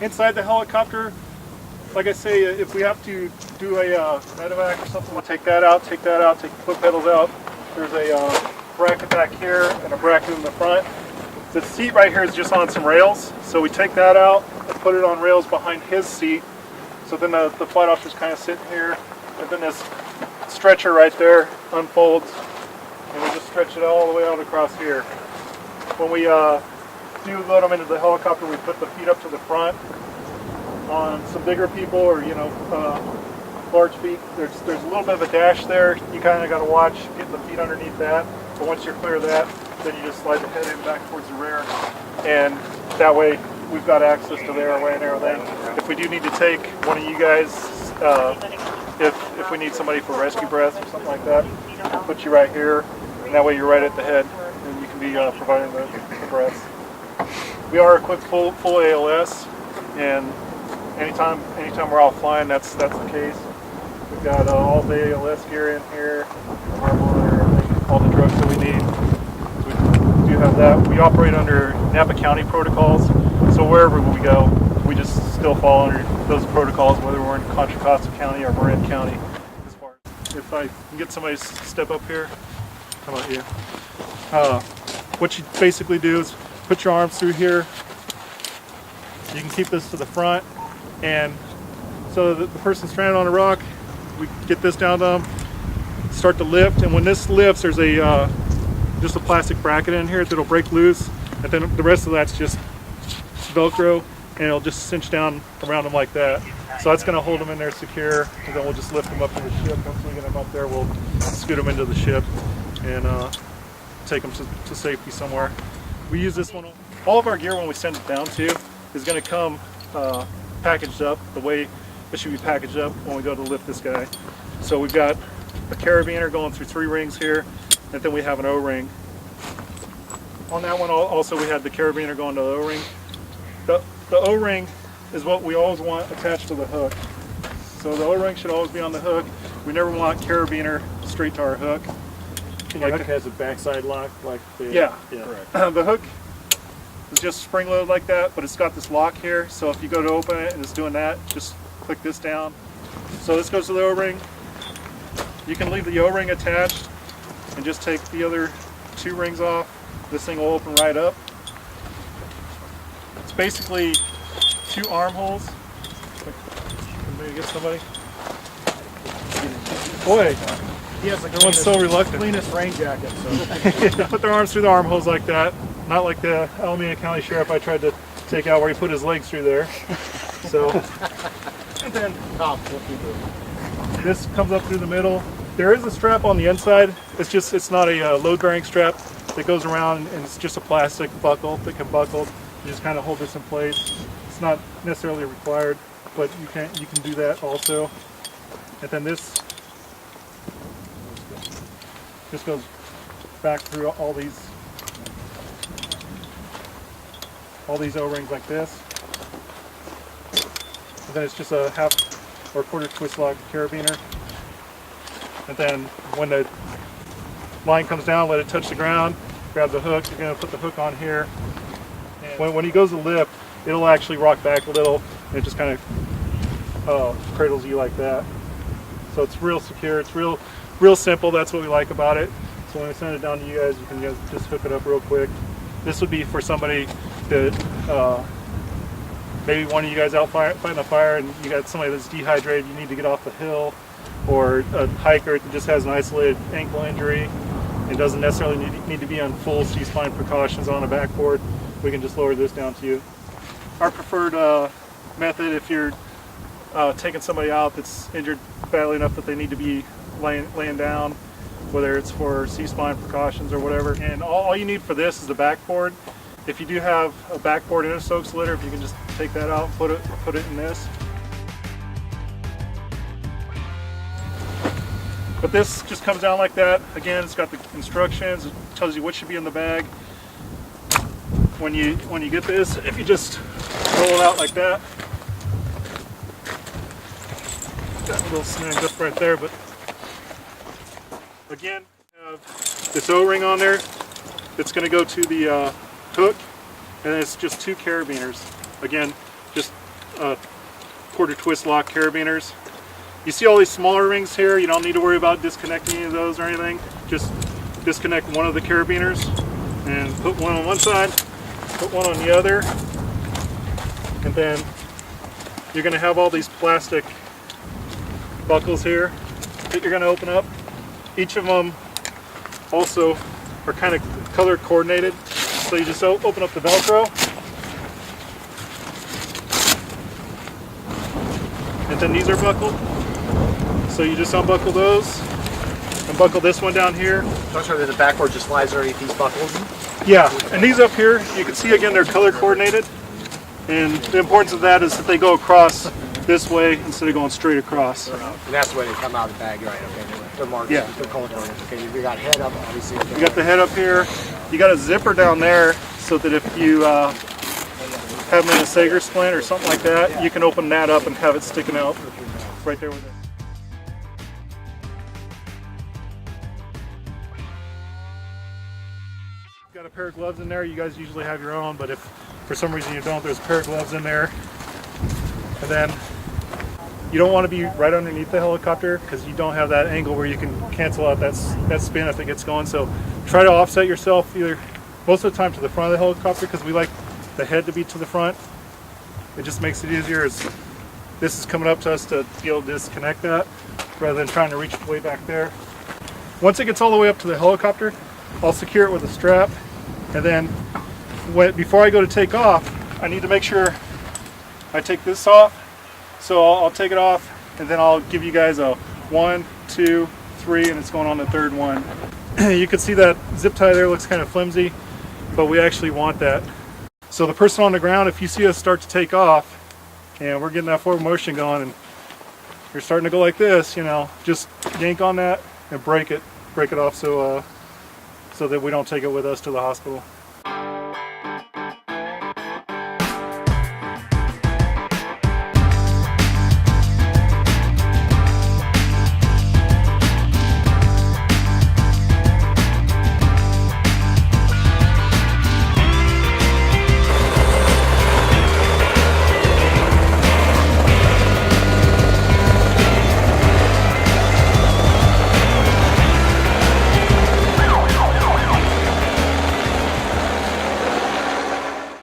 Inside the helicopter, like I say, if we have to do a MEDEVAC or something, we'll take that out, take the foot pedals out. There's a bracket back here and a bracket in the front. The seat right here is just on some rails, so we take that out and put it on rails behind his seat. So then the flight officer's kind of sitting here, and then this stretcher right there unfolds, and we just stretch it all the way out across here. When we do load them into the helicopter, we put the feet up to the front. On some bigger people or large feet, there's a little bit of a dash there. You kind of got to watch getting the feet underneath that. But once you're clear of that, then you just slide the head in back towards the rear, and that way we've got access to the airway and everything. If we do need to take one of you guys, if we need somebody for rescue breaths or something like that, put you right here, and that way you're right at the head, and you can be providing the breaths. We are equipped full ALS, and anytime we're out flying, that's the case. We've got all the ALS gear in here, all the drugs that we need. So we do have that. We operate under NAPA County protocols, so wherever we go, we just still fall under those protocols, whether we're in Contra Costa County or Marin County. As far as if I can get somebody to step up here, how about you? What you basically do is put your arms through here. You can keep this to the front, and so the person's stranded on a rock, we get this down to them, start to lift, and when this lifts, there's just a plastic bracket in here that'll break loose, and then the rest of that's just Velcro, and it'll just cinch down around them like that. So that's going to hold them in there secure, and then we'll just lift them up to the ship. Once we get them up there, we'll scoot them into the ship and take them to safety somewhere. We use this one. All of our gear when we send it down to is going to come packaged up the way it should be packaged up when we go to lift this guy. So we've got a carabiner going through 3 rings here, and then we have an O-ring. On that one also we had the carabiner going to the O-ring. The O-ring is what we always want attached to the hook. So the O-ring should always be on the hook. We never want carabiner straight to our hook. And your hook has a backside lock like the... Yeah. Correct. The hook is just spring loaded like that, but it's got this lock here, so if you go to open it and it's doing that, just click this down. So this goes to the O-ring. You can leave the O-ring attached and just take the other 2 rings off. This thing will open right up. It's basically 2 armholes. Can maybe get somebody? Boy, He has the everyone's so reluctant. cleanest rain jacket. So. Put their arms through the armholes like that. Not like the Alameda County Sheriff I tried to take out where he put his legs through there. So, and then this comes up through the middle. There is a strap on the inside. It's not a load-bearing strap that goes around, and it's just a plastic buckle that can buckle. You just kind of hold this in place. It's not necessarily required, but you can do that also. And then this goes back through all these O-rings like this. And then it's just a half or quarter twist lock carabiner. And then when the line comes down, let it touch the ground, grab the hook. You're going to put the hook on here. And when he goes to lift, it'll actually rock back a little, and it just kind of cradles you like that. So it's real secure. It's real simple. That's what we like about it. So when we send it down to you guys, you can just hook it up real quick. This would be for somebody that maybe one of you guys out fighting a fire, and you got somebody that's dehydrated, you need to get off the hill, or a hiker that just has an isolated ankle injury and doesn't necessarily need to be on full C-spine precautions on a backboard. We can just lower this down to you. Our preferred method, if you're taking somebody out that's injured badly enough that they need to be laying down, whether it's for C-spine precautions or whatever, and all you need for this is the backboard. If you do have a backboard and a STOKES litter, if you can just take that out and put it in this. But this just comes down like that. Again, it's got the instructions. It tells you what should be in the bag. When you get this, if you just roll it out like that, got a little snag up right there. But again, you have this O-ring on there that's going to go to the hook, and it's just 2 carabiners. Again, just quarter twist lock carabiners. You see all these smaller rings here, you don't need to worry about disconnecting any of those or anything. Just disconnect one of the carabiners and put one on one side, put one on the other, and then you're going to have all these plastic buckles here that you're going to open up. Each of them also are kind of color coordinated, so you just open up the Velcro, and then these are buckled. So you just unbuckle those, unbuckle this one down here. Those are the backboard just slides underneath these buckles. Yeah, and these up here, you can see again they're color coordinated. And the importance of that is that they go across this way instead of going straight across. And that's the way they come out of the bag, right? Okay, they're marked. Yeah. They're color coordinated. Okay, you got head up, obviously. You got the head up here. You got a zipper down there so that if you have them in a Sager splint or something like that, you can open that up and have it sticking out right there with it. Got a pair of gloves in there. You guys usually have your own, but if for some reason you don't, there's a pair of gloves in there. And then you don't want to be right underneath the helicopter because you don't have that angle where you can cancel out that spin if it gets going. So try to offset yourself either most of the time to the front of the helicopter because we like the head to be to the front. It just makes it easier as this is coming up to us to be able to disconnect that rather than trying to reach way back there. Once it gets all the way up to the helicopter, I'll secure it with a strap, and then before I go to take off, I need to make sure I take this off. So I'll take it off, and then I'll give you guys a 1, 2, 3, and it's going on the third one. You can see that zip tie there looks kind of flimsy, but we actually want that. So the person on the ground, if you see us start to take off, and we're getting that forward motion going, and you're starting to go like this, you know, just yank on that and break it off so that we don't take it with us to the hospital.